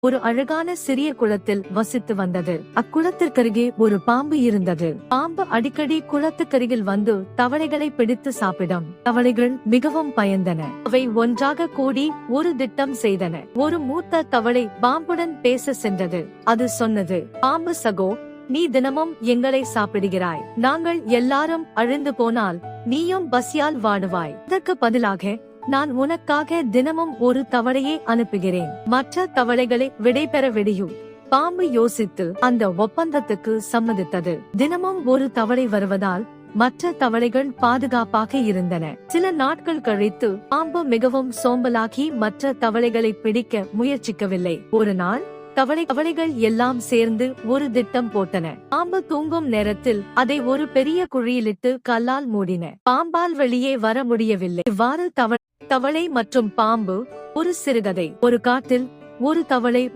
ஒரு அழகான சிறிய குளத்தில் வசித்து வந்தது. அக்குளத்திற்கருகே ஒரு பாம்பு இருந்தது. பாம்பு அடிக்கடி குளத்துக்கருகில் வந்து தவளைகளை பிடித்து சாப்பிடும். தவளைகள் மிகவும் பயந்தன. அவை ஒன்றாக கூடி ஒரு திட்டம் செய்தன. ஒரு மூத்த தவளை பாம்புடன் பேச சென்றது. அது சொன்னது, பாம்பு சகோ, நீ தினமும் எங்களை சாப்பிடுகிறாய். நாங்கள் எல்லாரும் அழிந்து போனால் நீயும் பசியால் வாடுவாய். இதற்கு பதிலாக நான் உனக்காக தினமும் ஒரு தவளையை அனுப்புகிறேன். மற்ற தவளைகளை விடைபெற விடியும். பாம்பு யோசித்து அந்த ஒப்பந்தத்துக்கு சம்மதித்தது. தினமும் ஒரு தவளை வருவதால் மற்ற தவளைகள் பாதுகாப்பாக இருந்தன. சில நாட்கள் கழித்து பாம்பு மிகவும் சோம்பலாகி மற்ற தவளைகளை பிடிக்க முயற்சிக்கவில்லை. ஒரு நாள் தவளைகள் எல்லாம் சேர்ந்து ஒரு திட்டம் போட்டன. பாம்பு தூங்கும் நேரத்தில் அதை ஒரு பெரிய குழியிலிட்டு கல்லால் மூடின. பாம்பால் வெளியே வர முடியவில்லை. இவ்வாறு தவளை மற்றும் பாம்பு. ஒரு சிறுகதை. ஒரு காட்டில் ஒரு தவளை